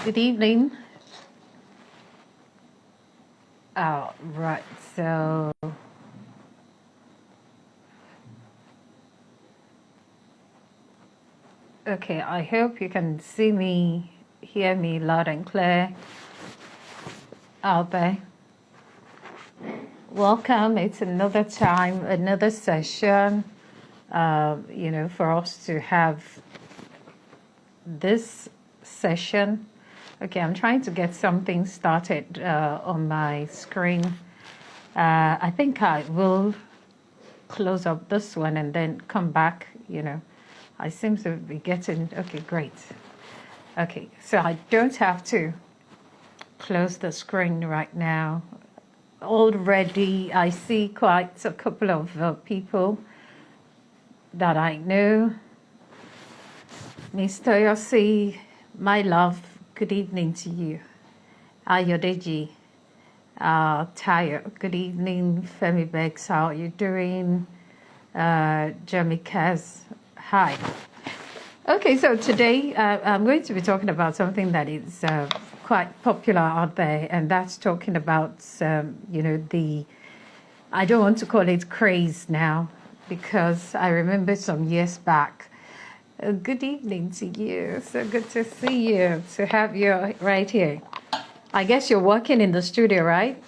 Good evening. Right. So, okay. I hope you can see me, hear me loud and clear out there. Welcome. It's another time, another session. For us to have this session. Okay, I'm trying to get something started on my screen. I think I will close up this one and then come back. I seem to be getting, okay, great. Okay, so I don't have to close the screen right now. Already, I see quite a couple of people that I know. Mr. Yossi, my love, good evening to you. Ayodeji, Tayo, good evening. Femi Bex, how are you doing? Jamika's, hi. Okay, so today I'm going to be talking about something that is quite popular out there, and that's talking about, I don't want to call it craze now, because I remember some years back. Good evening to you. So good to see you, to have you right here. I guess you're working in the studio, right?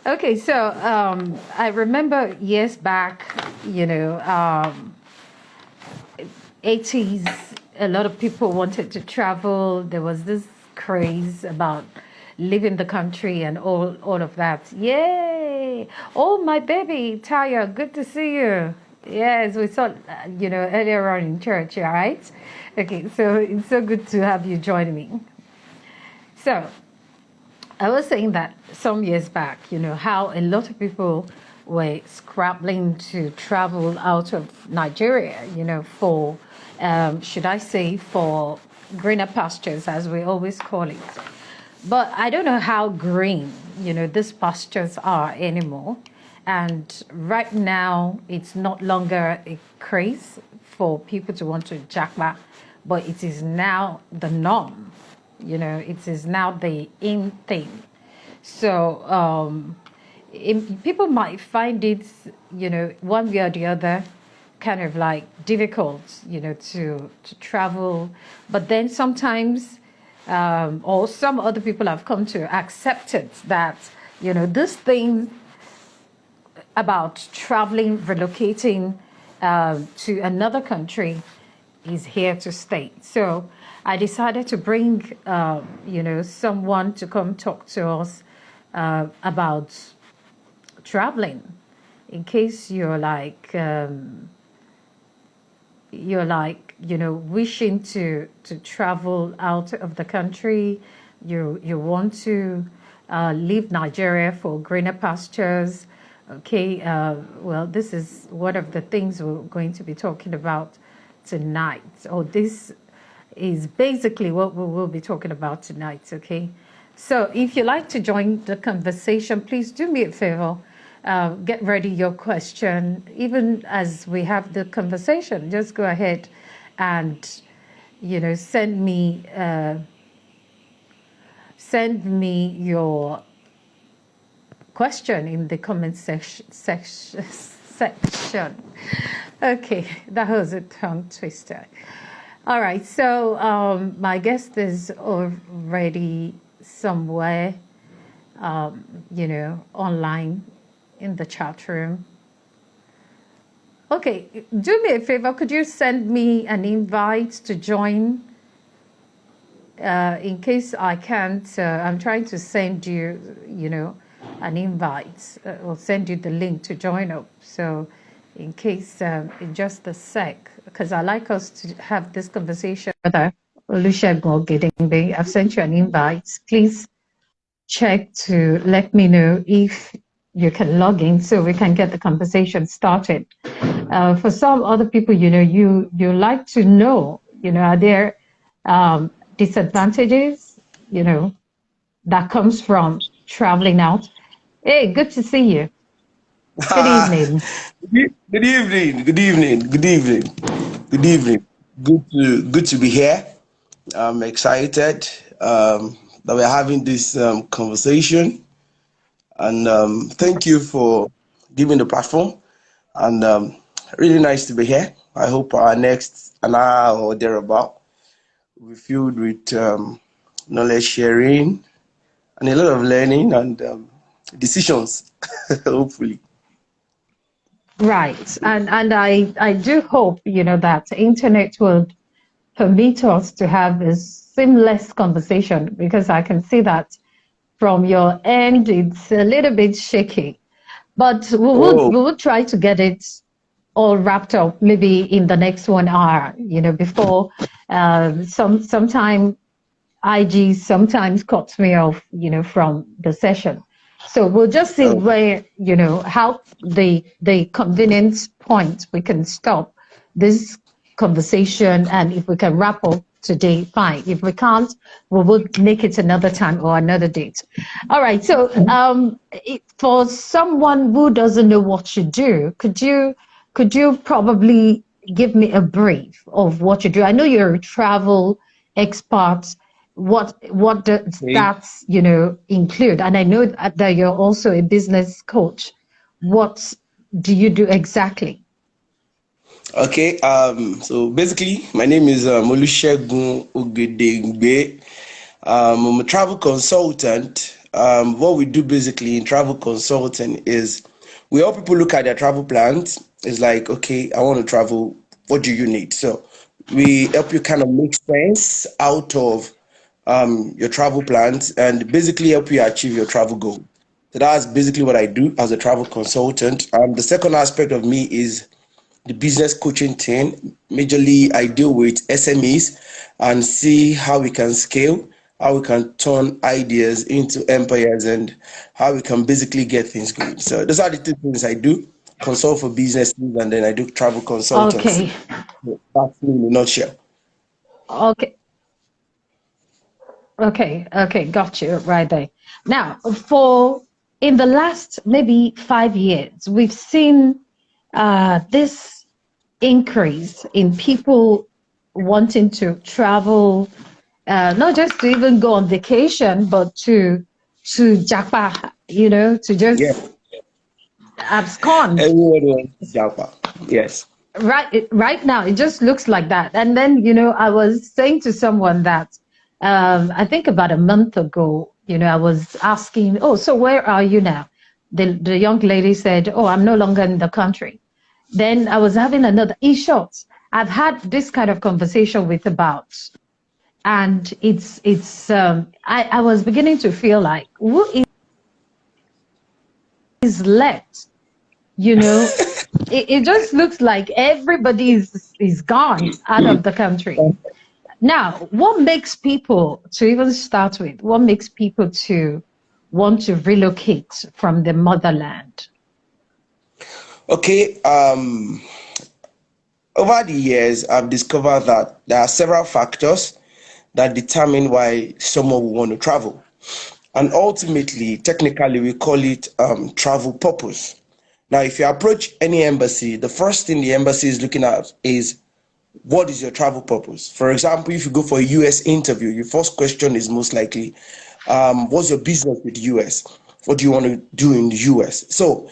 Okay, so I remember years back, 80s, a lot of people wanted to travel. There was this craze about leaving the country and all of that. Yay! Oh, my baby, Taya, good to see you. Yes, we saw, earlier on in church, all right? Okay, so it's so good to have you join me. So, I was saying that some years back, how a lot of people were scrabbling to travel out of Nigeria, for, should I say, for greener pastures, as we always call it. But I don't know how green, these pastures are anymore. And right now, it's not longer a craze for people to want to Japa, but it is now the norm. It is now the in thing. So people might find it, one way or the other, kind of like difficult, to travel. But then sometimes, or some other people have come to accept it that, this thing about traveling, relocating to another country is here to stay. So I decided to bring, someone to come talk to us about traveling. In case you're wishing to travel out of the country, you want to leave Nigeria for greener pastures. Okay, well, this is one of the things we're going to be talking about tonight. Or this is basically what we will be talking about tonight, okay? So if you'd like to join the conversation, please do me a favor. Get ready your question. Even as we have the conversation, just go ahead and, send me your question in the comment section. Okay, that was a tongue twister. All right, so my guest is already somewhere, online in the chat room. Okay, do me a favor. Could you send me an invite to join? In case I can't, I'm trying to send you, an invite. Or send you the link to join up. So in case, in just a sec, because I like us to have this conversation. Olusegun Ogedengbe, I've sent you an invite. Please check to let me know if you can log in so we can get the conversation started. For some other people, you like to know, are there disadvantages, that comes from traveling out? Hey, good to see you. Good evening. Good evening. Good evening. Good evening. Good evening. Good to be here. I'm excited that we're having this conversation, and thank you for giving the platform. And really nice to be here. I hope our next an hour or thereabout will be filled with knowledge sharing and a lot of learning and decisions, hopefully. Right. And I do hope, that internet will permit us to have a seamless conversation because I can see that from your end, it's a little bit shaky. But Oh, we will try to get it all wrapped up maybe in the next 1 hour, before sometime IG sometimes cuts me off, from the session. So we'll just see oh, where, how the convenience point we can stop this conversation, and if we can wrap up today, fine. If we can't, we will make it another time or another date. All right. So for someone who doesn't know what you do, could you probably give me a brief of what you do? I know you're a travel expert. What does okay. that include? And I know that you're also a business coach. What do you do exactly? Okay, so basically, my name is Olusegun Ogedengbe. I'm a travel consultant. What we do basically in travel consulting is we help people look at their travel plans. It's like, okay, I want to travel. What do you need? So we help you kind of make sense out of your travel plans and basically help you achieve your travel goal. So that's basically what I do as a travel consultant. The second aspect of me is the business coaching team. Majorly, I deal with SMEs and see how we can scale, how we can turn ideas into empires, and how we can basically get things going. So those are the two things I do: consult for businesses, and then I do travel Okay, consultancy. That's me in a nutshell. okay, okay, got you right there. Now, for in the last maybe 5 years, we've seen this increase in people wanting to travel, not just to even go on vacation, but to Japa, to Yeah, just abscond. everyone wants Japa. Yes. Right now, it just looks like that. And then, I was saying to someone that I think about a month ago, I was asking, oh, so where are you now? The young lady said, oh, I'm no longer in the country. Then I was having another e-shot. I've had this kind of conversation with about, and I was beginning to feel like who is left? You know, it just looks like everybody is gone out of the country. Now, what makes people, to even start with, what makes people to want to relocate from the motherland? Okay. Over the years, I've discovered that there are several factors that determine why someone will want to travel. And ultimately, technically, we call it travel purpose. Now, if you approach any embassy, the first thing the embassy is looking at is what is your travel purpose? For example, if you go for a US interview, your first question is most likely, what's your business with the US? What do you want to do in the US? So,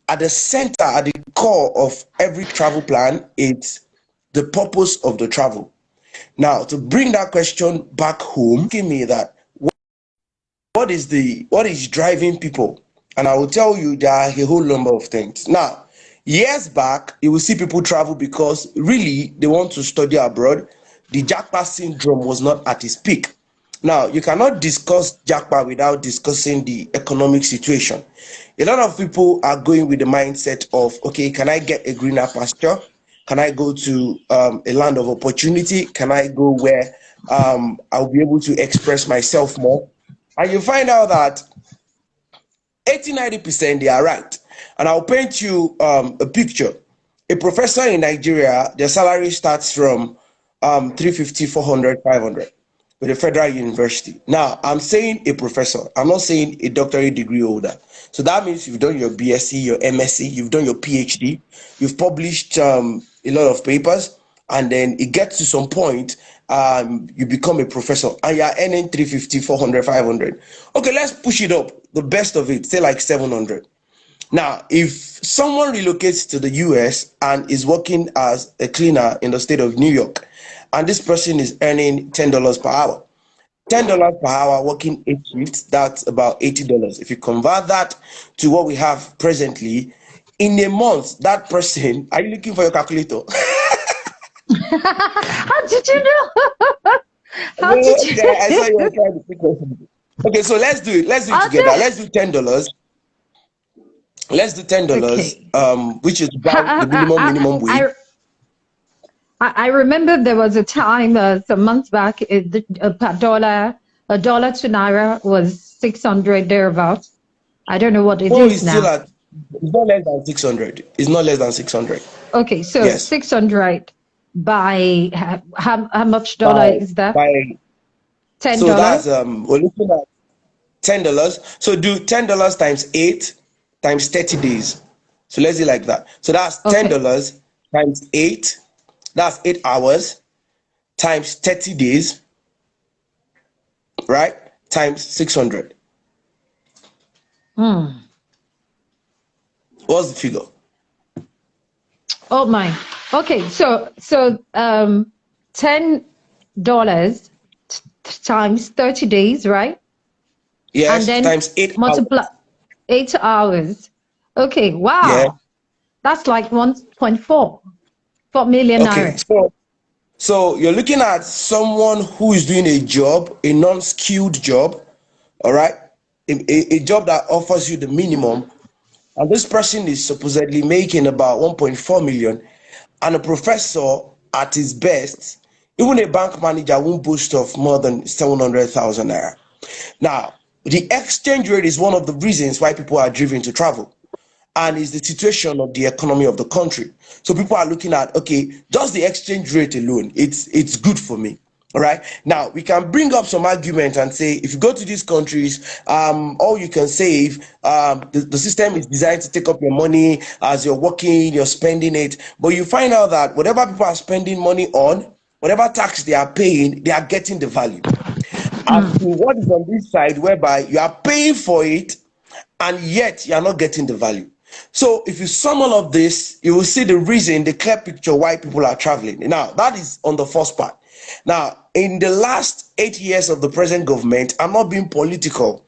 at the center, at the core of every travel plan, it's the purpose of the travel. Now, to bring that question back home, give me that what is driving people? And I will tell you there are a whole number of things. Now, years back, you will see people travel because really they want to study abroad. The Japa syndrome was not at its peak. Now, you cannot discuss Japa without discussing the economic situation. A lot of people are going with the mindset of, okay, can I get a greener pasture? Can I go to a land of opportunity? Can I go where I'll be able to express myself more? And you find out that 80-90% they are right. And I'll paint you a picture. A professor in Nigeria, their salary starts from 350, 400, 500 with a federal university. Now, I'm saying a professor, I'm not saying a doctorate degree holder. So that means you've done your BSc, your MSc, you've done your PhD, you've published a lot of papers, and then it gets to some point, you become a professor and you're earning 350, 400, 500. Okay, let's push it up. The best of it, say like 700. Now, if someone relocates to the US and is working as a cleaner in the state of New York, and this person is earning $10 per hour, $10 per hour working 8 shifts, that's about $80. If you convert that to what we have presently, in a month, that person, are you looking for your calculator? How did you know? How did you? Okay, I saw you were trying to pick up. Okay, so let's do it. Let's do it Are together. there? Let's do $10. Let's do $10, Okay. which is about the minimum wage. I remember there was a time some months back, a dollar to naira was 600 thereabouts. I don't know what it No, is it's still now. at, it's not less than 600. It's not less than 600. Okay, so Yes. 600 by how much dollar By is that? by $10? so that's we're looking at $10. So do $10 times 8 times 30 days. So let's do like that. So that's Okay. $10 times 8. That's 8 hours times 30 days, right? Times 600. What's the figure? Oh my. Okay, so $10 times 30 days, right? And Yes, then times 8 hours. multiply 8 hours. Okay, Yeah. wow. That's like 4 million Okay. naira. So you're looking at someone who is doing a job, a non-skilled job, all right? A job that offers you the minimum, and this person is supposedly making about 1.4 million, and a professor at his best, even a bank manager won't boast of more than 700,000 naira. Now, the exchange rate is one of the reasons why people are driven to travel, and is the situation of the economy of the country. So people are looking at, okay, just the exchange rate alone, it's good for me. All right. Now we can bring up some argument and say, if you go to these countries, all you can save, the system is designed to take up your money as you're working, you're spending it. But you find out that whatever people are spending money on, whatever tax they are paying, they are getting the value. As to what is on this side, whereby you are paying for it and yet you are not getting the value. So if you sum all of this, you will see the reason, the clear picture why people are traveling. Now, that is on the first part. Now, in the last 8 years of the present government, I'm not being political,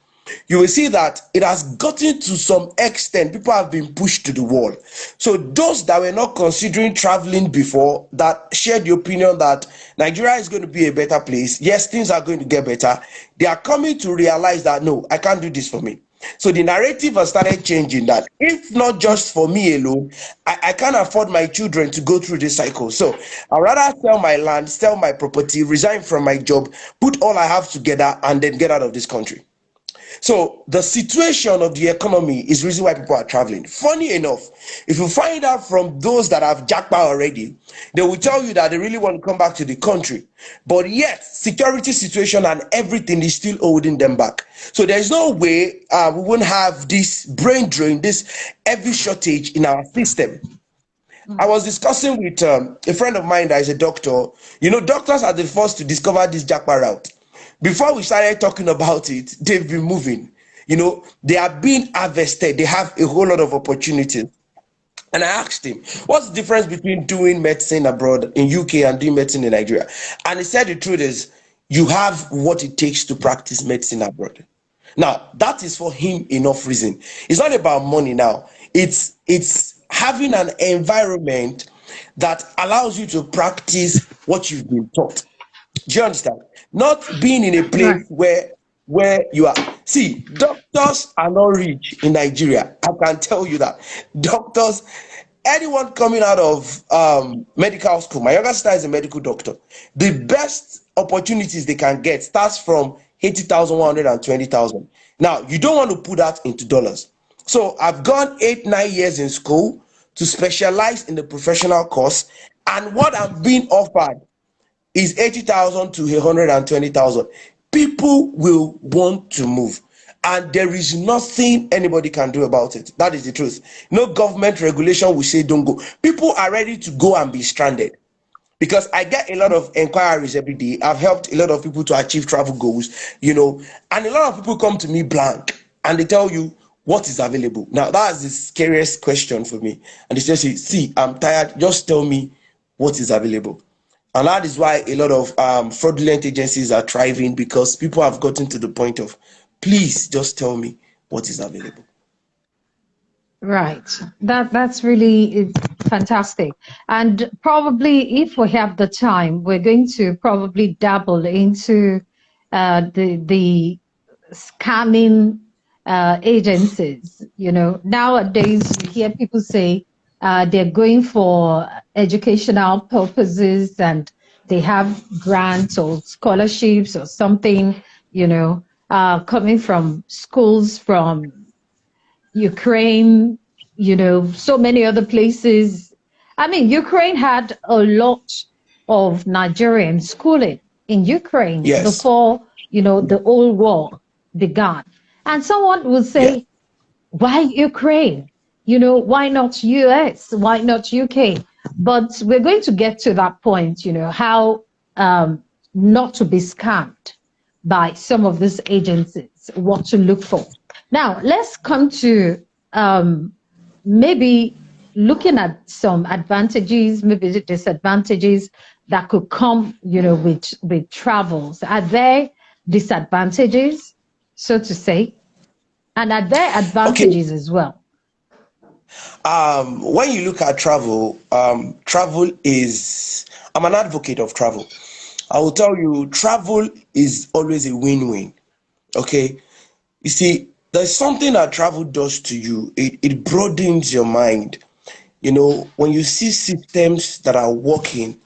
you will see that it has gotten to some extent, people have been pushed to the wall. So those that were not considering traveling before, that shared the opinion that Nigeria is going to be a better place, yes, things are going to get better, they are coming to realize that no, I can't do this for me. So the narrative has started changing, that if not just for me alone, I can't afford my children to go through this cycle. So I'd rather sell my land, sell my property, resign from my job, put all I have together, and then get out of this country. So the situation of the economy is the reason why people are traveling. Funny enough, if you find out from those that have Japa already, they will tell you that they really want to come back to the country. But yet, security situation and everything is still holding them back. So there's no way we won't have this brain drain, this heavy shortage in our system. I was discussing with a friend of mine that is a doctor. You know, doctors are the first to discover this Japa route. Before we started talking about it, they've been moving. You know, they are being harvested. They have a whole lot of opportunities. And I asked him, what's the difference between doing medicine abroad in UK and doing medicine in Nigeria? And he said the truth is, you have what it takes to practice medicine abroad. Now, that is for him enough reason. It's not about money now. It's having an environment that allows you to practice what you've been taught. Do you understand? Not being in a place Right. where you are. See, doctors are not rich in Nigeria. I can tell you that. Doctors, anyone coming out of medical school, my younger sister is a medical doctor. The best opportunities they can get starts from 80,000, 120,000. Now, you don't want to put that into dollars. So I've gone 8, 9 years in school to specialize in the professional course, and what I'm being offered is 80,000 to 120,000. People will want to move, and there is nothing anybody can do about it. That is the truth. No government regulation will say don't go. People are ready to go and be stranded because I get a lot of inquiries every day. I've helped a lot of people to achieve travel goals, and a lot of people come to me blank and they tell you what is available. Now, that's the scariest question for me. And they just say, see, I'm tired, just tell me what is available. And that is why a lot of fraudulent agencies are thriving, because people have gotten to the point of, please just tell me what is available. Right. That's really fantastic. And probably if we have the time, we're going to probably dabble into the scamming agencies. Nowadays you hear people say they're going for educational purposes and they have grants or scholarships or something, coming from schools from Ukraine, so many other places. I mean, Ukraine had a lot of Nigerian schooling in Ukraine Yes. before, the whole war began. And someone will Yes. say, why Ukraine? Why not US? Why not UK? But we're going to get to that point, how not to be scammed by some of these agencies, what to look for. Now, let's come to maybe looking at some advantages, maybe the disadvantages that could come, with travels. Are there disadvantages, so to say? And are there Okay. advantages as well? When you look at travel, travel is, I'm an advocate of travel. I will tell you, travel is always a win-win. Okay. You see, there's something that travel does to you. It broadens your mind. When you see systems that are working,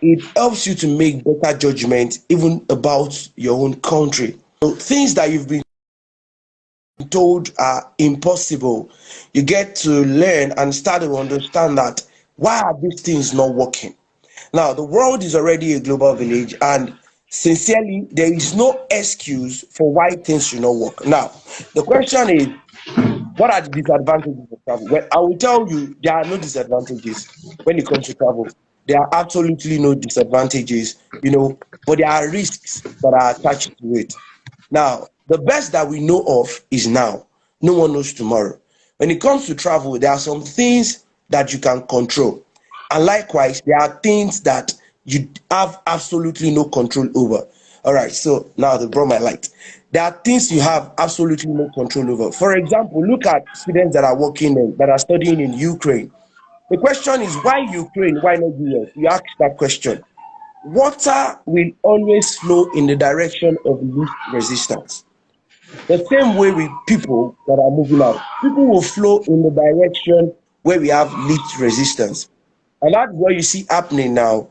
it helps you to make better judgment even about your own country. So things that you've been told are impossible, you get to learn and start to understand that why are these things not working. Now, the world is already a global village, and sincerely, there is no excuse for why things should not work. Now, the question is, what are the disadvantages of travel? Well, I will tell you, there are no disadvantages when it comes to travel. There are absolutely no disadvantages, but there are risks that are attached to it. Now, the best that we know of is now. No one knows tomorrow. When it comes to travel, there are some things that you can control. And likewise, there are things that you have absolutely no control over. All right, so now they brought my light. There are things you have absolutely no control over. For example, look at students that are that are studying in Ukraine. The question is, why Ukraine? Why not US? You ask that question. Water will always flow in the direction of least resistance. The same way with people that are moving out, people will flow in the direction where we have least resistance. And that's what you see happening now.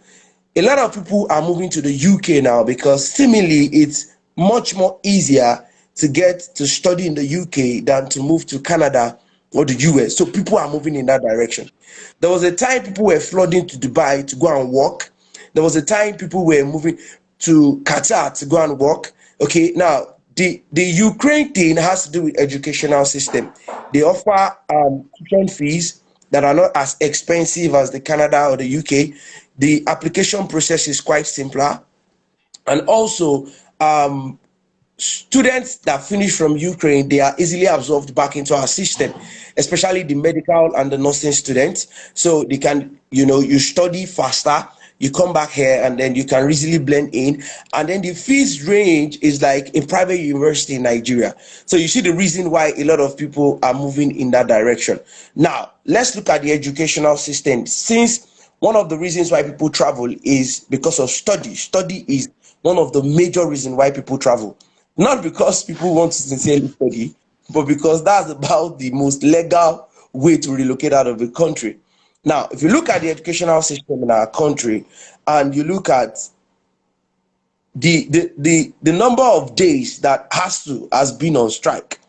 A lot of people are moving to the UK now because seemingly it's much more easier to get to study in the UK than to move to Canada or the US. So people are moving in that direction. There was a time people were flooding to Dubai to go and work. There was a time people were moving to Qatar to go and work. Okay, now the Ukraine thing has to do with educational system. They offer tuition fees that are not as expensive as the Canada or the UK. The application process is quite simpler, and also students that finish from Ukraine, they are easily absorbed back into our system, especially the medical and the nursing students. So they can, you study faster, you come back here, and then you can easily blend in. And then the fees range is like a private university in Nigeria. So you see the reason why a lot of people are moving in that direction. Now, let's look at the educational system. Since one of the reasons why people travel is because of study. Study is one of the major reasons why people travel. Not because people want to sincerely study, but because that's about the most legal way to relocate out of the country. Now, if you look at the educational system in our country and you look at the number of days that has been on strike,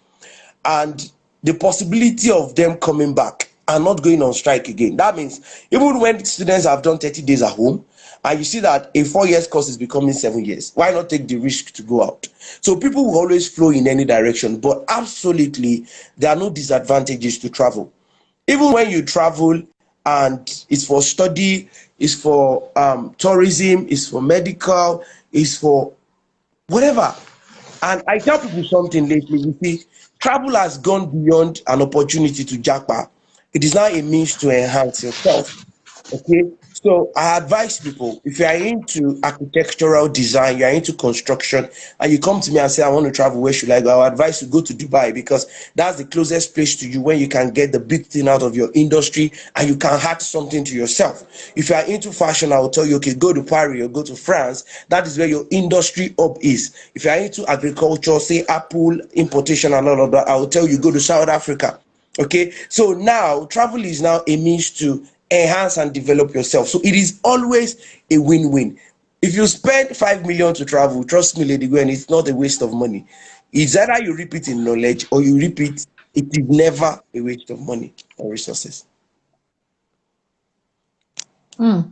and the possibility of them coming back and not going on strike again. That means even when students have done 30 days at home, and you see that a 4 years course is becoming 7 years, why not take the risk to go out? So people will always flow in any direction, but absolutely there are no disadvantages to travel. Even when you travel and it's for study, it's for tourism, it's for medical, it's for whatever. And I tell people something lately, you see, travel has gone beyond an opportunity to japa. It is now a means to enhance yourself. Okay, so I advise people, if you are into architectural design, you are into construction, and you come to me and say, I want to travel, where should I go? I would advise you go to Dubai, because that's the closest place to you when you can get the big thing out of your industry and you can add something to yourself. If you are into fashion, I will tell you, okay, go to Paris or go to France. That is where your industry hub is. If you are into agriculture, say apple importation and all of that, I will tell you, go to South Africa. Okay, so now travel is now a means to enhance and develop yourself. So it is always a win-win. If you spend 5 million to travel, trust me, LadyGwen, it's not a waste of money. It's either you reap it in knowledge or you reap it. It is never a waste of money or resources.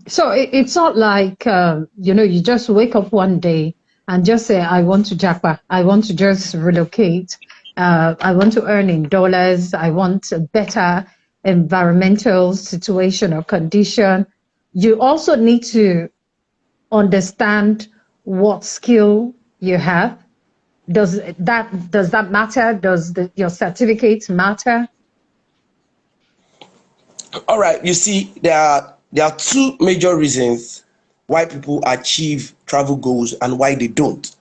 So it's not like, you just wake up one day and just say, I want to Japa, I want to just relocate, I want to earn in dollars, I want a better environmental situation or condition. You also need to understand what skill you have. Does that matter? Does your certificates matter? All right, you see, there are two major reasons why people achieve travel goals and why they don't.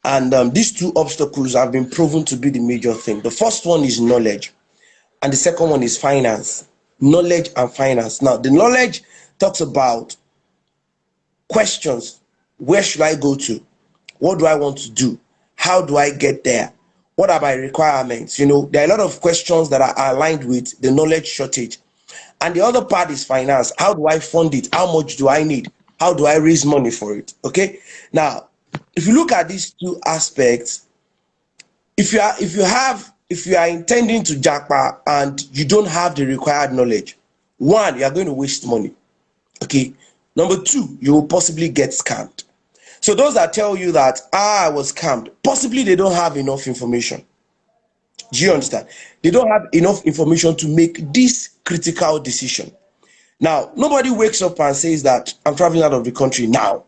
And these two obstacles have been proven to be the major thing. The first one is knowledge, and the second one is finance. Knowledge and finance. Now, the knowledge talks about questions. Where should I go to? What do I want to do? How do I get there? What are my requirements? There are a lot of questions that are aligned with the knowledge shortage. And the other part is finance. How do I fund it? How much do I need? How do I raise money for it? Okay. Now, if you look at these two aspects, if you are intending to japa and you don't have the required knowledge, one, you are going to waste money. Okay. Number two, you will possibly get scammed. So those that tell you that I was scammed, possibly they don't have enough information. Do you understand? They don't have enough information to make this critical decision. Now, nobody wakes up and says that I'm traveling out of the country now.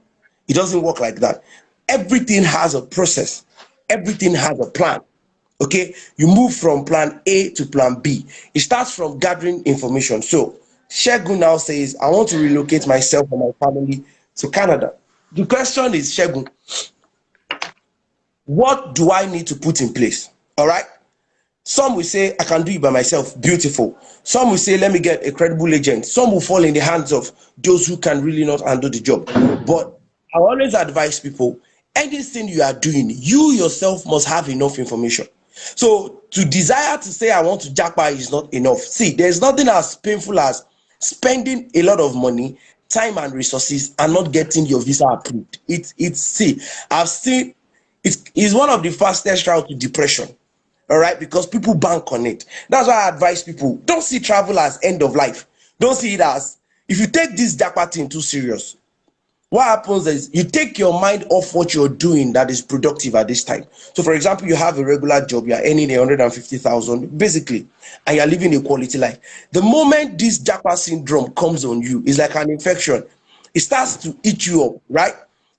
It doesn't work like that. Everything has a process. Everything has a plan. Okay, you move from plan A to plan B. It starts from gathering information. So Shegun now says, I want to relocate myself and my family to Canada. The question is, Shegun, what do I need to put in place? All right. Some will say, I can do it by myself. Beautiful. Some will say, let me get a credible agent. Some will fall in the hands of those who can really not handle the job. But I always advise people, anything you are doing, you yourself must have enough information. So to desire to say, I want to japa is not enough. See, there's nothing as painful as spending a lot of money, time and resources and not getting your visa approved. I've seen, it's one of the fastest route to depression. All right, because people bank on it. That's why I advise people, don't see travel as end of life. Don't see it as, if you take this japa thing too serious, what happens is you take your mind off what you're doing that is productive at this time. So for example, you have a regular job, you're earning 150,000 basically, and you're living a quality life. The moment this japa syndrome comes on you, it's like an infection. It starts to eat you up, right?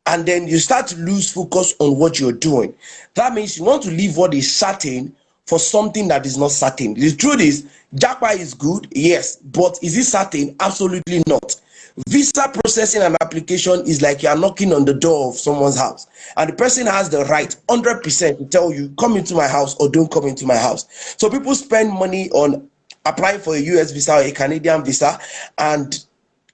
And then you start to lose focus on what you're doing. That means you want to leave what is certain for something that is not certain. The truth is, japa is good, yes, but is it certain? Absolutely not. Visa processing an application is like you are knocking on the door of someone's house, and the person has the right 100% to tell you, come into my house or don't come into my house. So people spend money on applying for a US visa or a Canadian visa, and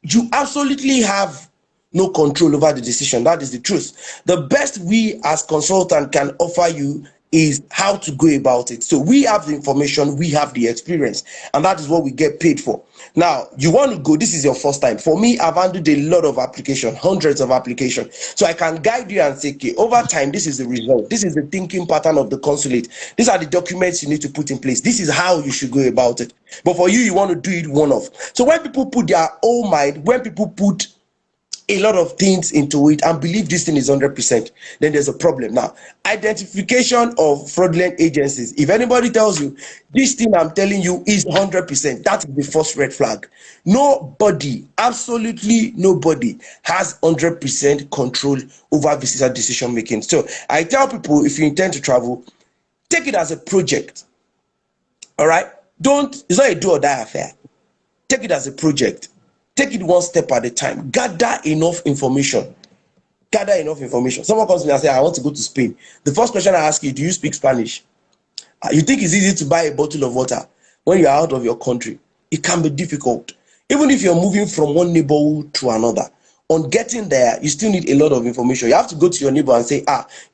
you absolutely have no control over the decision. That is the truth. The best we as consultant can offer you is how to go about it. So we have the information, we have the experience, and that is what we get paid for. Now, you want to go, this is your first time. For me, I've handled a lot of applications, hundreds of applications. So I can guide you and say, okay, over time, this is the result. This is the thinking pattern of the consulate. These are the documents you need to put in place. This is how you should go about it. But for you, you want to do it one-off. So when people put their own mind, when people put a lot of things into it and believe this thing is 100%, then there's a problem. Now, identification of fraudulent agencies. If anybody tells you this thing I'm telling you is 100%, that's the first red flag. Nobody, absolutely nobody, has 100% control over visitor decision making. So I tell people, if you intend to travel, take it as a project. All right? It's not a do or die affair. Take it as a project. Take it one step at a time. Gather enough information. Gather enough information. Someone comes to me and says, I want to go to Spain. The first question I ask you, do you speak Spanish? You think it's easy to buy a bottle of water when you're out of your country? It can be difficult. Even if you're moving from one neighborhood to another, on getting there, you still need a lot of information. You have to go to your neighbor and say,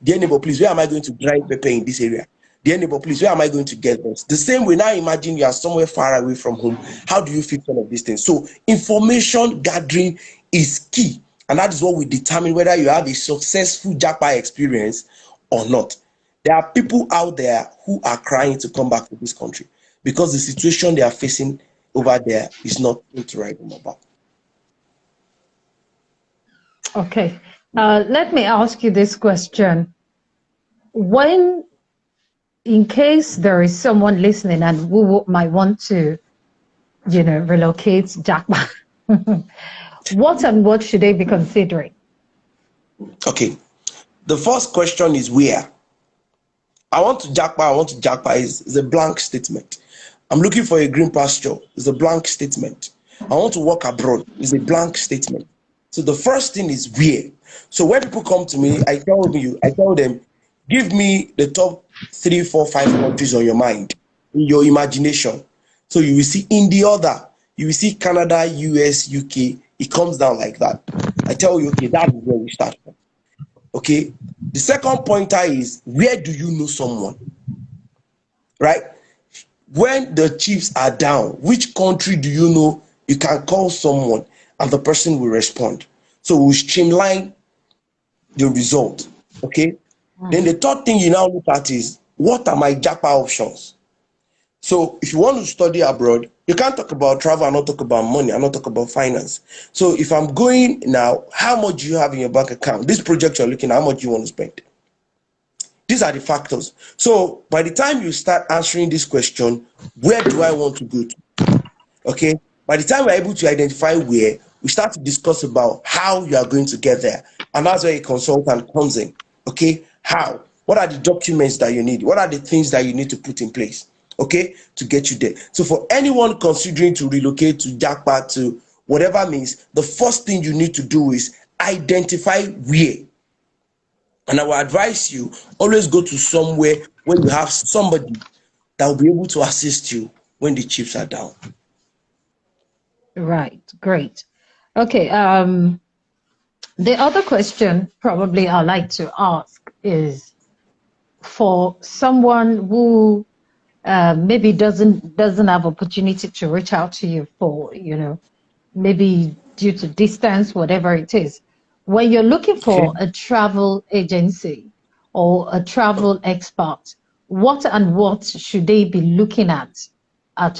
dear neighbor, please, where am I going to grind pepper in this area? Dear neighbor, please, where am I going to get this? The same way, now imagine you are somewhere far away from home. How do you fix all of these things? So information gathering is key. And that is what will determine whether you have a successful Japa experience or not. There are people out there who are crying to come back to this country because the situation they are facing over there is not going to write them about. Okay. Let me ask you this question. When, in case there is someone listening and who might want to, relocate Japa, what and what should they be considering? Okay. The first question is where. I want to Japa is a blank statement. I'm looking for a green pasture is a blank statement. I want to work abroad is a blank statement. So the first thing is where. So when people come to me, I tell them, give me the top 3, 4, 5 countries on your mind, in your imagination. So you will see in the order, you will see Canada, US, UK. It comes down like that. I tell you, okay, that is where we start from. Okay. The second pointer is where do you know someone? Right? When the chips are down, which country do you know you can call someone and the person will respond? So we'll streamline the result. Okay. Then the third thing you now look at is what are my Japa options? So if you want to study abroad, you can't talk about travel and not talk about money and not talk about finance. So if I'm going now, how much do you have in your bank account? This project you're looking at, how much you want to spend? These are the factors. So by the time you start answering this question, where do I want to go to? Okay. By the time we're able to identify where, we start to discuss about how you are going to get there. And that's where a consultant comes in. Okay. How? What are the documents that you need? What are the things that you need to put in place? Okay, to get you there. So for anyone considering to relocate to Japa, to whatever means, the first thing you need to do is identify where. And I will advise you, always go to somewhere where you have somebody that will be able to assist you when the chips are down. Right, great. Okay, the other question probably I'd like to ask is for someone who maybe doesn't have opportunity to reach out to you for, maybe due to distance, whatever it is. When you're looking for a travel agency or a travel expert, what and what should they be looking at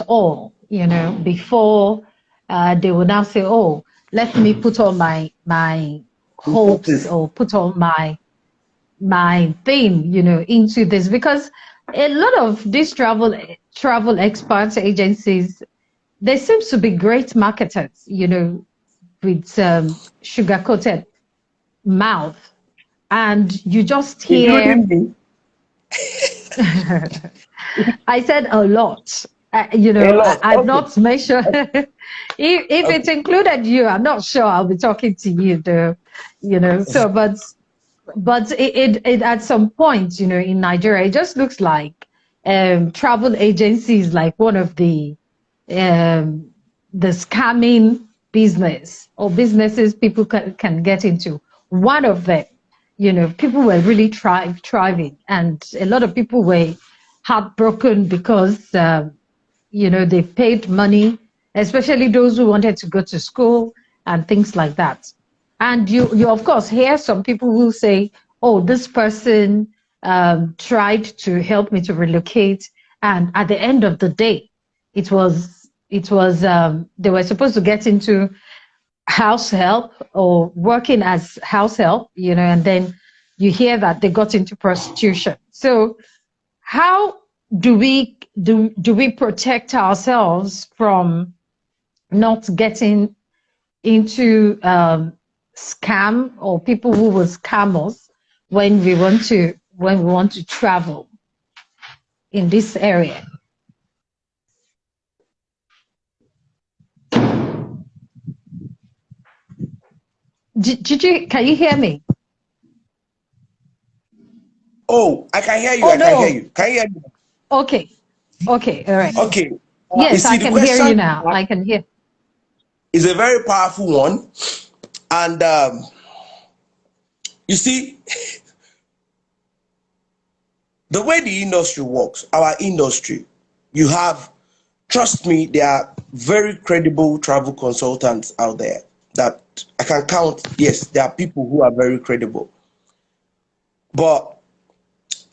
all, before they will now say, oh, let me put all my hopes or put all my thing, into this, because a lot of these travel experts agencies, they seem to be great marketers, with sugar-coated mouth, and you just hear. I said a lot. I'm not make sure if it's included you. I'm not sure I'll be talking to you, though. So, but it at some point, in Nigeria, it just looks like travel agencies like one of the scamming business or businesses people can get into. One of them, people were really thriving, and a lot of people were heartbroken because they paid money, especially those who wanted to go to school and things like that. And you of course hear some people who say, oh, this person tried to help me to relocate, and at the end of the day, it was they were supposed to get into house help or working as house help, and then you hear that they got into prostitution. So how do we protect ourselves from not getting into scam or people who will scam us when we want to travel in this area? Can you hear me? Oh, I can hear you. Oh, I can hear no. you. Can you hear me? Okay. All right. Okay. You Yes, see, I the can hear you question now. I can hear. is a very powerful one. And you see, the way the industry works, our industry, you have, trust me, there are very credible travel consultants out there that I can count. Yes, there are people who are very credible. But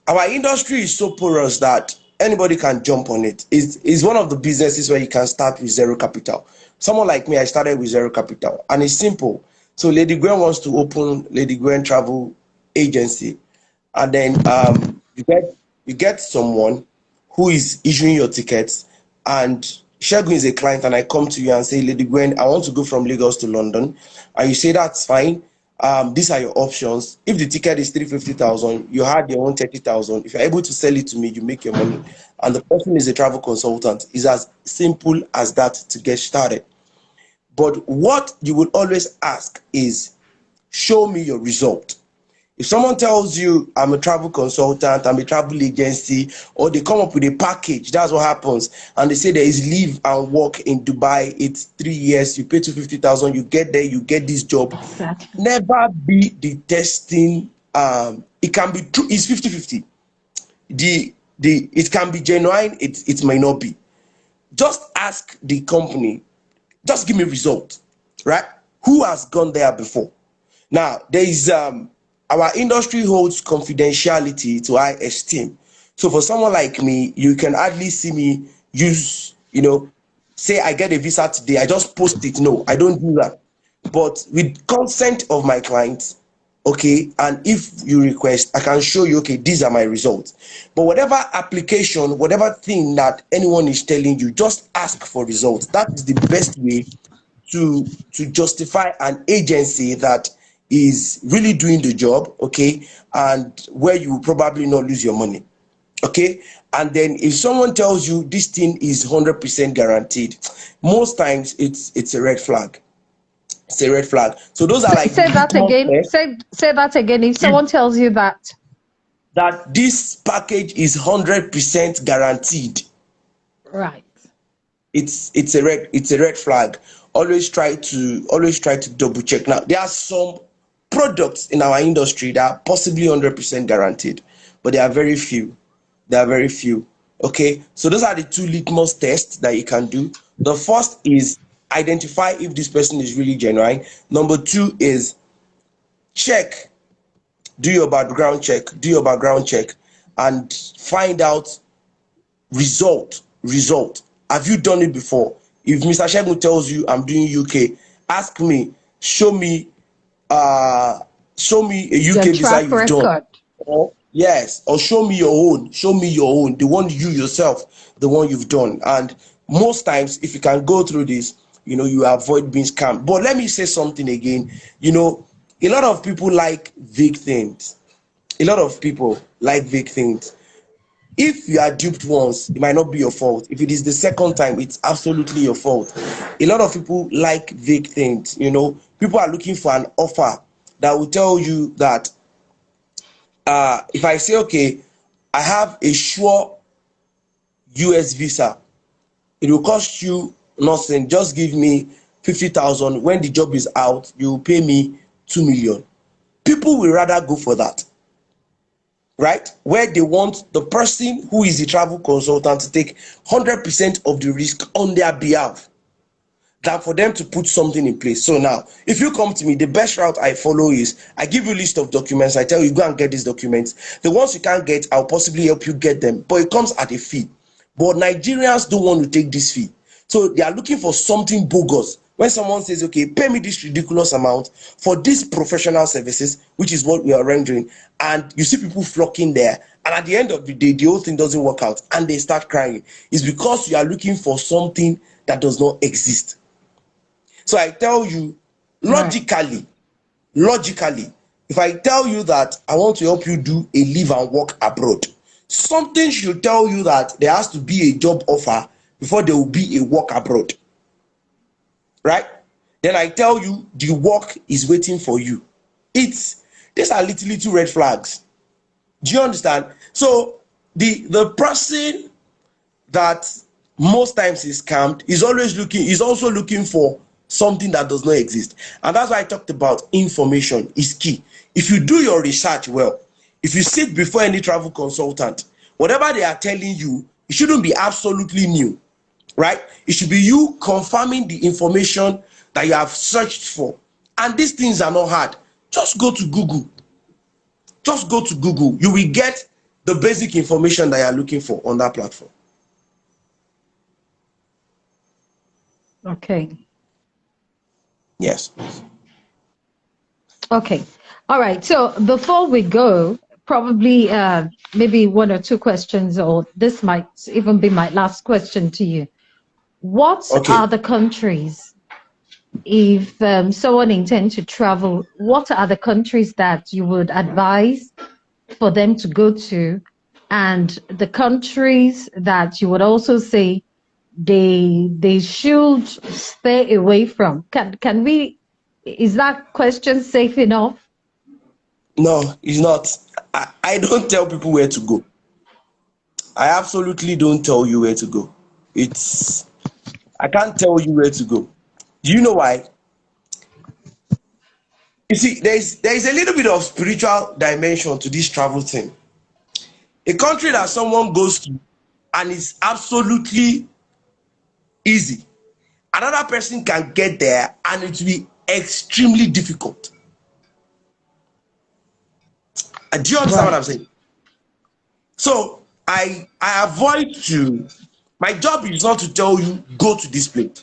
our industry is so porous that anybody can jump on it. It's one of the businesses where you can start with zero capital. Someone like me, I started with zero capital, and it's simple. So LadyGwen wants to open LadyGwen Travel Agency, and then you get someone who is issuing your tickets, and Shegun is a client, and I come to you and say, Lady Gwen, I want to go from Lagos to London, and you say that's fine. These are your options. If the ticket is 350,000, you had your own 30,000. If you're able to sell it to me, you make your money. And the person is a travel consultant. It's as simple as that to get started. But what you will always ask is, show me your result. If someone tells you I'm a travel consultant, I'm a travel agency, or they come up with a package, that's what happens. And they say there is live and work in Dubai, it's 3 years, you pay 250,000, you get there, you get this job. Exactly. Never be the testing. It can be true, it's 50-50. It can be genuine, it may not be. Just ask the company, just give me result, right? Who has gone there before? Now, there is our industry holds confidentiality to high esteem. So for someone like me, you can hardly see me use, say I get a visa today, I just post it. No, I don't do that. But with consent of my clients, okay, and if you request, I can show you, okay, these are my results. But whatever application, whatever thing that anyone is telling you, just ask for results. That is the best way to justify an agency that is really doing the job, okay, and where you will probably not lose your money, okay. And then if someone tells you this thing is 100% guaranteed, most times it's a red flag. It's a red flag. So those are like the Say that litmus again. test. Say that again. If If someone tells you that, that this package is 100% guaranteed, right? it's a red flag. Always try to double check. Now there are some products in our industry that are possibly 100% guaranteed, but there are very few. Okay, so those are the two litmus tests that you can do. The first is identify if this person is really genuine. Number two is check, do your background check and find out result. Have you done it before? If Mr. Shegun tells you I'm doing UK, ask me, show me uh show me a Your UK visa track you've done. record. Or yes, or show me your own, the one you yourself, the one you've done. And most times if you can go through this, you avoid being scammed. But let me say something again. A lot of people like vague things. If you are duped once, it might not be your fault. If it is the second time, it's absolutely your fault. A lot of people like vague things. People are looking for an offer that will tell you that if I say, okay, I have a sure US visa, it will cost you nothing. Just give me 50,000. When the job is out, you will pay me 2 million. People will rather go for that, right? Where they want the person who is the travel consultant to take 100% of the risk on their behalf than for them to put something in place. So now, if you come to me, the best route I follow is I give you a list of documents. I tell you, go and get these documents. The ones you can't get, I'll possibly help you get them, but it comes at a fee. But Nigerians don't want to take this fee. So they are looking for something bogus. When someone says, okay, pay me this ridiculous amount for these professional services, which is what we are rendering, and you see people flocking there, and at the end of the day, the whole thing doesn't work out, and they start crying, it's because you are looking for something that does not exist. So I tell you, Right. logically, if I tell you that I want to help you do a live and work abroad, something should tell you that there has to be a job offer before there will be a work abroad, right? Then I tell you the work is waiting for you. These are little red flags. Do you understand? So the person that most times is scammed is also looking for something that does not exist. And that's why I talked about information is key. If you do your research well, if you sit before any travel consultant, whatever they are telling you, it shouldn't be absolutely new, right? It should be you confirming the information that you have searched for. And these things are not hard. Just go to Google. Just go to Google. You will get the basic information that you are looking for on that platform. Okay. Yes. Okay. All right. So before we go, probably maybe one or two questions, or this might even be my last question to you. What Okay. are the countries, if someone intends to travel, what are the countries that you would advise for them to go to, and the countries that you would also say they should stay away from? Can we, is that question safe enough? No, it's not. I don't tell people where to go. I absolutely don't tell you where to go. It's I can't tell you where to go. Do you know why? You see, there is a little bit of spiritual dimension to this travel thing. A country that someone goes to and is absolutely easy, another person can get there and it will be extremely difficult. Do you understand what I'm Right. saying? So I avoid to. My job is not to tell you go to this place.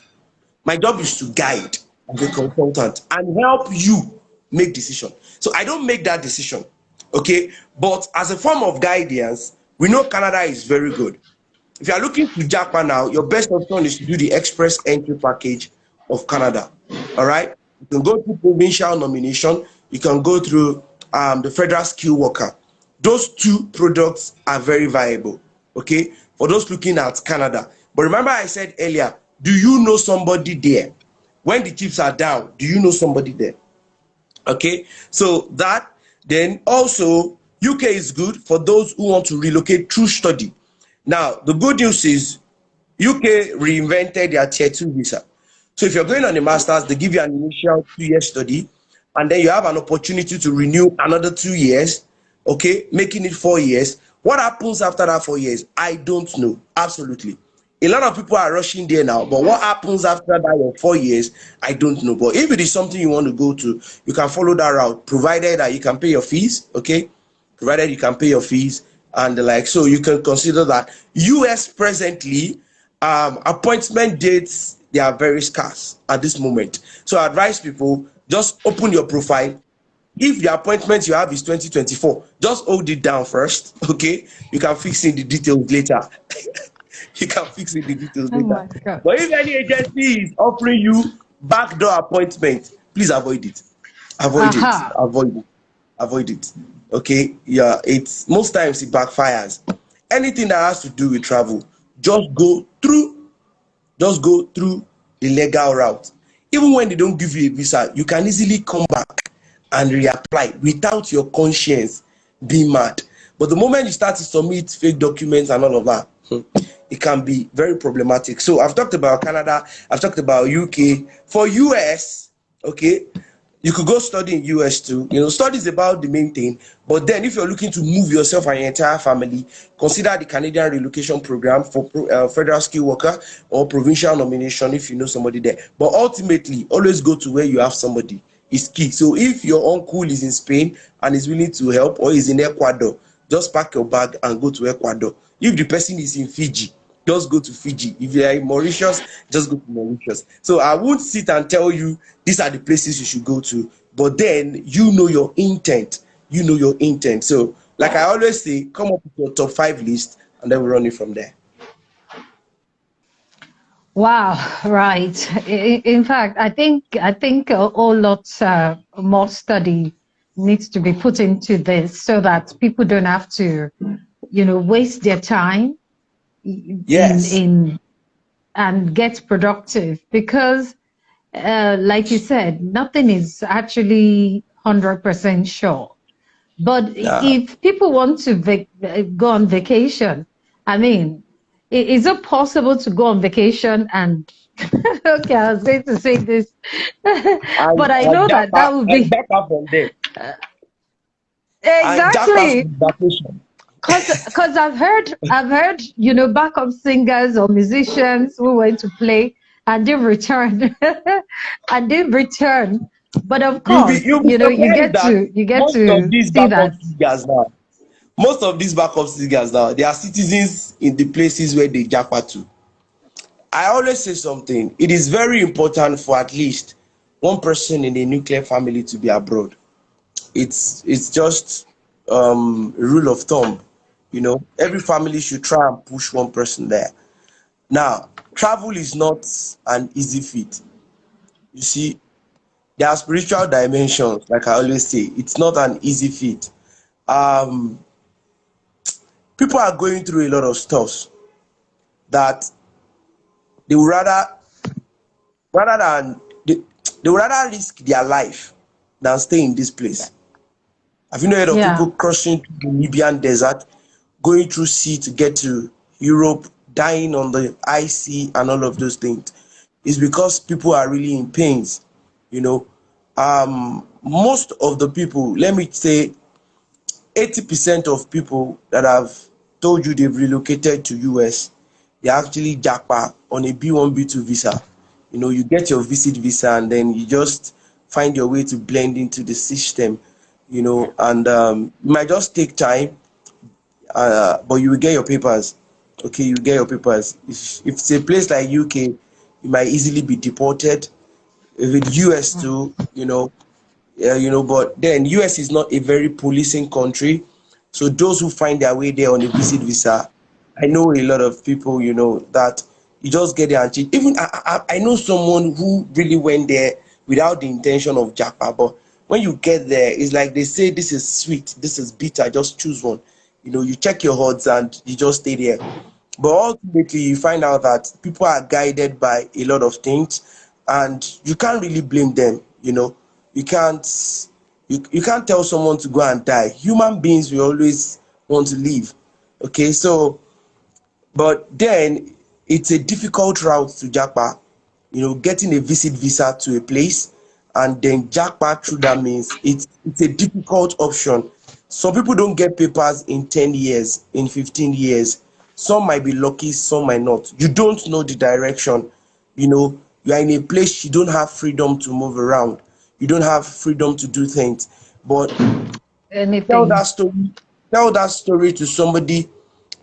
My job is to guide as a consultant and help you make decision. So I don't make that decision, okay? But as a form of guidance, we know Canada is very good. If you are looking to Japa now, your best option is to do the express entry package of Canada. All right, you can go through provincial nomination, you can go through the federal skill worker. Those two products are very viable, okay, for those looking at Canada. But remember, I said earlier, do you know somebody there? When the chips are down, do you know somebody there? Okay, so that, then also UK is good for those who want to relocate through study. Now the good news is UK reinvented their tier 2 visa. So if you're going on a master's, they give you an initial 2 year study, and then you have an opportunity to renew another 2 years, okay, making it 4 years. What happens after that 4 years? I don't know. Absolutely. A lot of people are rushing there now, but what happens after that your 4 years, I don't know. But if it is something you want to go to, you can follow that route, provided that you can pay your fees, okay? Provided you can pay your fees and the like. So you can consider that. US presently, appointment dates, they are very scarce at this moment. So I advise people, just open your profile. If the appointment you have is 2024, just hold it down first, okay? You can fix in the details later. You can fix in the details Oh later. my God. But if any agency is offering you backdoor appointment, please avoid it. Avoid it. Aha. Avoid it. Avoid it. Okay? Yeah, it's most times it backfires. Anything that has to do with travel, just go through, just go through the legal route. Even when they don't give you a visa, you can easily come back and reapply without your conscience being mad. But the moment you start to submit fake documents and all of that, it can be very problematic. So I've talked about Canada, I've talked about UK. For US, okay, you could go study in US too. You know, study is about the main thing. But then if you're looking to move yourself and your entire family, consider the Canadian relocation program for federal skill worker or provincial nomination if you know somebody there. But ultimately, always go to where you have somebody. Is key. So if your uncle is in Spain and is willing to help, or is in Ecuador, just pack your bag and go to Ecuador. If the person is in Fiji, just go to Fiji. If you are in Mauritius, just go to Mauritius. So I won't sit and tell you these are the places you should go to, but then you know your intent. You know your intent. So, like I always say, come up with your top five list, and then we run it from there. Wow, right. In fact, I think a whole lot more study needs to be put into this so that people don't have to, waste their time Yes. in and get productive because, like you said, nothing is actually 100% sure. But Yeah. if people want to go on vacation, I mean, is it possible to go on vacation and okay, I was going to say this, but I know that that would And be Japa from there. And Japa exactly from vacation. because I've heard backup singers or musicians who went to play and they return and they return. But of course, You'll be you surprised get that to you get most of to these see backup that. singers now, they are citizens in the places where they japa to. I always say something. It is very important for at least one person in a nuclear family to be abroad. It's just a rule of thumb. Every family should try and push one person there. Now, travel is not an easy feat. You see, there are spiritual dimensions, like I always say. It's not an easy feat. Um, People are going through a lot of stuff that they would rather than they would rather risk their life than stay in this place. Have you know heard of Yeah. people crossing the Libyan desert, going through sea to get to Europe, dying on the ice sea and all of those things? It's because people are really in pains. You know, Most of the people, let me say 80% of people that have told you they've relocated to US, they actually japa on a B1, B2 visa. You get your visit visa and then you just find your way to blend into the system, and it might just take time, but you will get your papers. Okay, you get your papers. If it's a place like UK, you might easily be deported. If it's US too, but then US is not a very policing country. So those who find their way there on a visit visa, I know a lot of people, that you just get there and cheat. Even I know someone who really went there without the intention of japa, but when you get there, it's like they say this is sweet, this is bitter, just choose one. You check your odds and you just stay there. But ultimately, you find out that people are guided by a lot of things, and you can't really blame them. You can't you can't tell someone to go and die. Human beings will always want to live. Okay, so but then it's a difficult route to Japa, getting a visit visa to a place and then Japa through that means it's a difficult option. Some people don't get papers in 10 years, in 15 years. Some might be lucky, some might not. You don't know the direction. You are in a place you don't have freedom to move around. You don't have freedom to do things. But tell Anything. that story, tell that story to somebody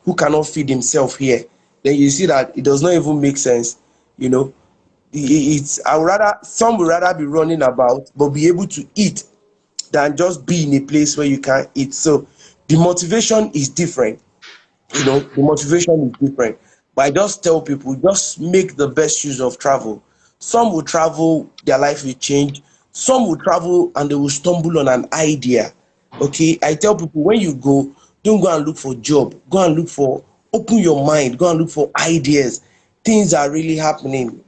who cannot feed himself here, then you see that it does not even make sense. you know it's I would rather some would rather be running about but be able to eat than just be in a place where you can't eat. So the motivation is different. The motivation is different. But I just tell people, just make the best use of travel. Some will travel, their life will change. Some will travel and they will stumble on an idea. Okay, I tell people, when you go, don't go and look for job, go and look for, open your mind, go and look for ideas. Things are really happening.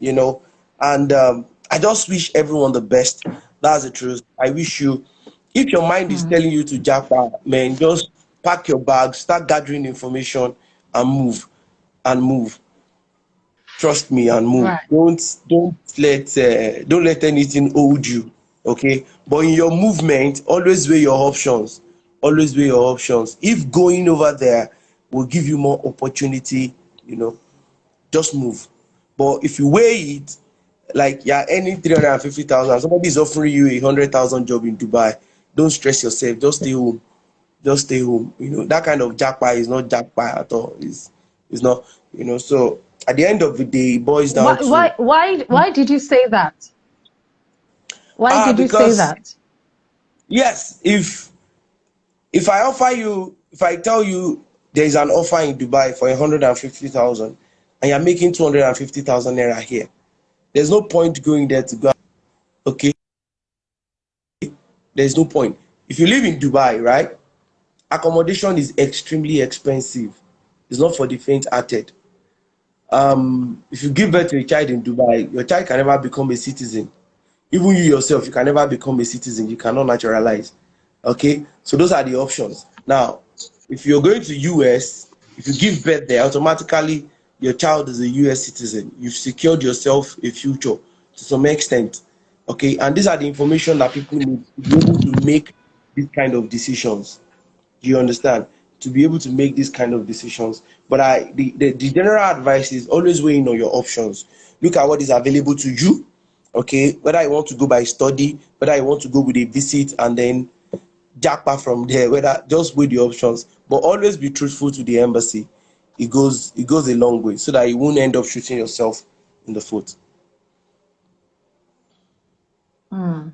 And I just wish everyone the best. That's the truth. I wish you, if your mind is Mm, telling you to japa, man, just pack your bag, start gathering information, and move, and move. Trust me, and move. right. Don't let anything hold you. Okay, but in your movement, always weigh your options. Always weigh your options. If going over there will give you more opportunity, just move. But if you weigh it, like you're earning 350,000, somebody is offering you 100,000 job in Dubai, don't stress yourself. Just stay home. Just stay home. That kind of jackpot is not jackpot at all. It's not, so at the end of the day, it boils down to Why did you say that? Why did you say because that? yes, if I tell you there is an offer in Dubai for 150,000 and you're making 250,000 naira here, there's no point going there to go. Okay, there's no point. If you live in Dubai, right, accommodation is extremely expensive. It's not for the faint-hearted. If you give birth to a child in Dubai, your child can never become a citizen. Even you yourself, you can never become a citizen. You cannot naturalize. Okay, so those are the options. Now, if you're going to US, if you give birth there, automatically your child is a US citizen. You've secured yourself a future to some extent. Okay, and these are the information that people need to be able to make these kind of decisions. Do you understand? To be able to make these kind of decisions. But the general advice is always weighing on your options. Look at what is available to you. Okay, whether you want to go by study, whether you want to go with a visit and then Japa from there, whether just weigh the options, but always be truthful to the embassy. It goes a long way so that you won't end up shooting yourself in the foot. Hmm.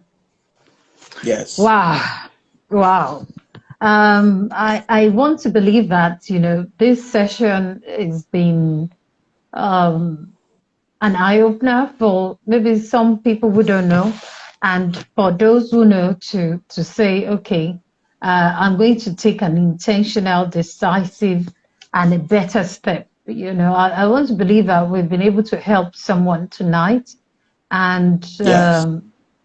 Yes. Wow. Wow. I want to believe that, this session has been um, an eye opener for maybe some people who don't know, and for those who know to say, okay, I'm going to take an intentional, decisive, and a better step. I want to believe that we've been able to help someone tonight, and Yes.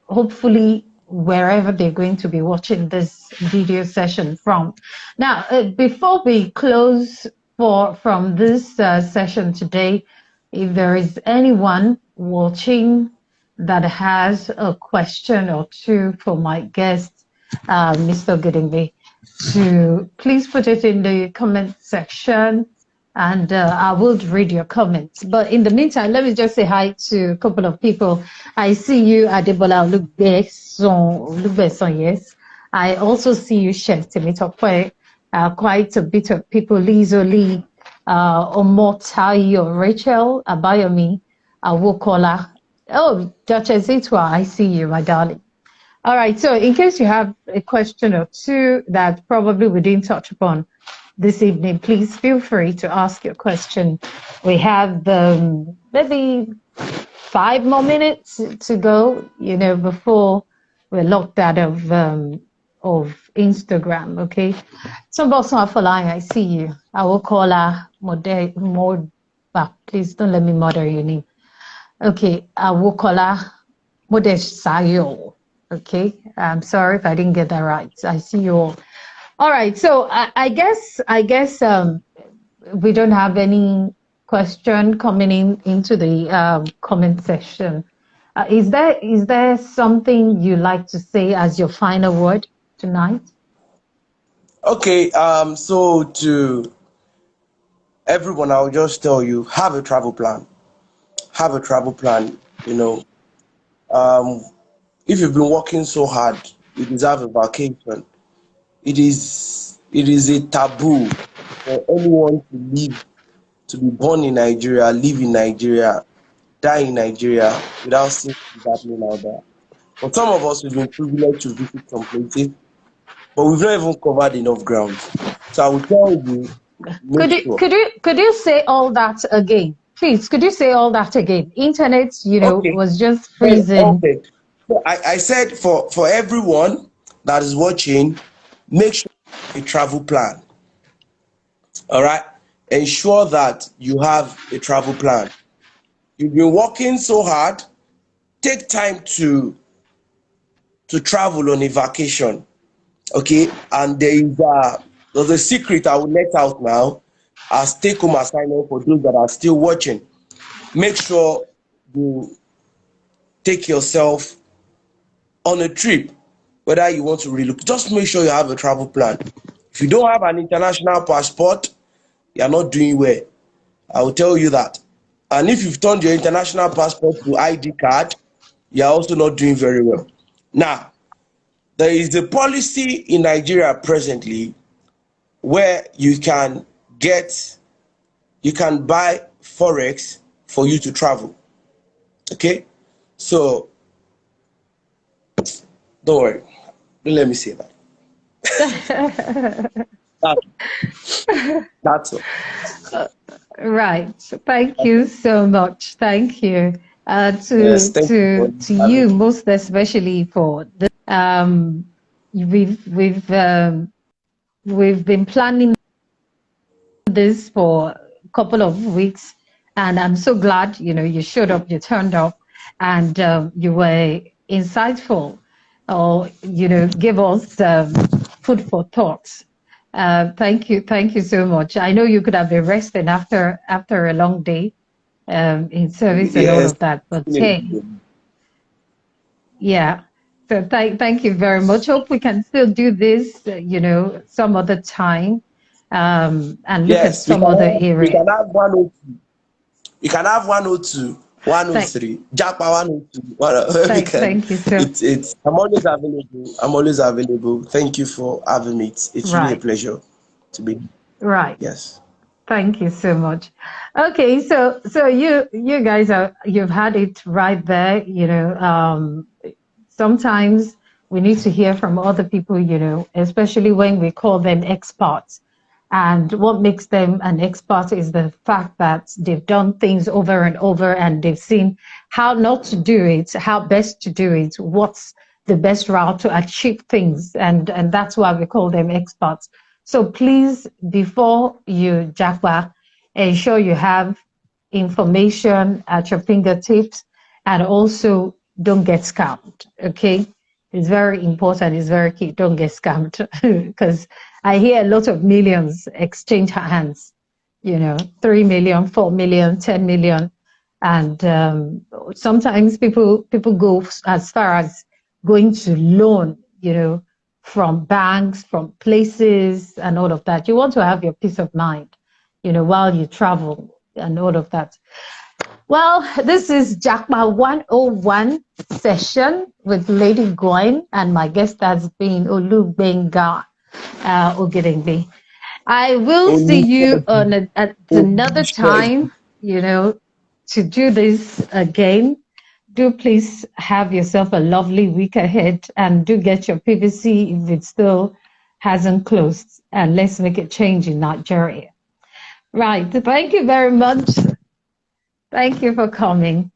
hopefully wherever they're going to be watching this video session from. Now, before we close from this session today, if there is anyone watching that has a question or two for my guest, Mr. Ogedengbe, to please put it in the comment section, and I will read your comments. But in the meantime, let me just say hi to a couple of people. I see you, Adebola Olugbeson, yes. I also see you, Chef Temitope, quite a bit of people, Lizo Lee, Omotayo, Rachel, Abayomi, Awokola. Oh, Duchess Itwa, I see you, my darling. All right, so in case you have a question or two that probably we didn't touch upon this evening, please feel free to ask your question. We have maybe 5 more minutes to go, before we're locked out of Instagram, okay? Somebosan Afolai, I see you. I will call her Modba. Please don't let me murder your name. Okay, I will call her Modesh Sayo. Okay, I'm sorry if I didn't get that right. I see you all. All right, so I guess we don't have any question coming into the comment section. Is there something you like to say as your final word tonight? Okay. So to everyone, I'll just tell you, have a travel plan. Have a travel plan. Um, if you've been working so hard, you deserve a vacation. It is a taboo for anyone to live, to be born in Nigeria, live in Nigeria, die in Nigeria without seeing what's happening out there. For some of us, we've been privileged to visit some places, but we've not even covered enough grounds. So I will tell you, make Could you sure. could you could you say all that again, please? Could you say all that again? Internet, Okay. was just freezing. Okay. So I said for everyone that is watching, make sure you have a travel plan. All right. Ensure that you have a travel plan. You've been working so hard. Take time to travel on a vacation. Okay. And there's a secret I will let out now as take home assignment for those that are still watching. Make sure you take yourself on a trip, whether you want to relocate. Just make sure you have a travel plan. If you don't have an international passport, you are not doing well. I will tell you that. And if you've turned your international passport to ID card, you are also not doing very well. Now, there is a policy in Nigeria presently where you can get you can buy forex for you to travel. Okay, so don't worry, don't let me say that. that that's all. Right. Thank you so much. Thank you. Yes, thank you for To having you me. most especially for this. We've we've been planning this for a couple of weeks, and I'm so glad you showed up, you turned up, and you were insightful, or give us food for thought. Thank you so much. I know you could have been resting after a long day in service and all Yes, of that, but hey, yeah. So thank you very much. Hope we can still do this, some other time, and look at yes, some other we area. can have 102. We can have 102, Thank, 103, Japa 102. We can. thank you so It's. I'm always available. I'm always available. Thank you for having me. It's really a right, pleasure to be. right. Yes. Thank you so much. Okay, so you guys you've had it right there. Sometimes we need to hear from other people, especially when we call them experts. And what makes them an expert is the fact that they've done things over and over and they've seen how not to do it, how best to do it, what's the best route to achieve things. And that's why we call them experts. So please, before you japa, ensure you have information at your fingertips, and also don't get scammed. Okay, it's very important. It's very key. Don't get scammed because I hear a lot of millions exchange hands. 3 million, 4 million, 10 million, and sometimes people go as far as going to loan. From banks, from places, and all of that. You want to have your peace of mind, while you travel and all of that. Well, this is Jackma 101 session with LadyGwen, and my guest has been Olusegun Ogedengbe. I will see you on at another time, to do this again. Do please have yourself a lovely week ahead, and do get your PVC if it still hasn't closed, and let's make a change in Nigeria. Right. Thank you very much. Thank you for coming.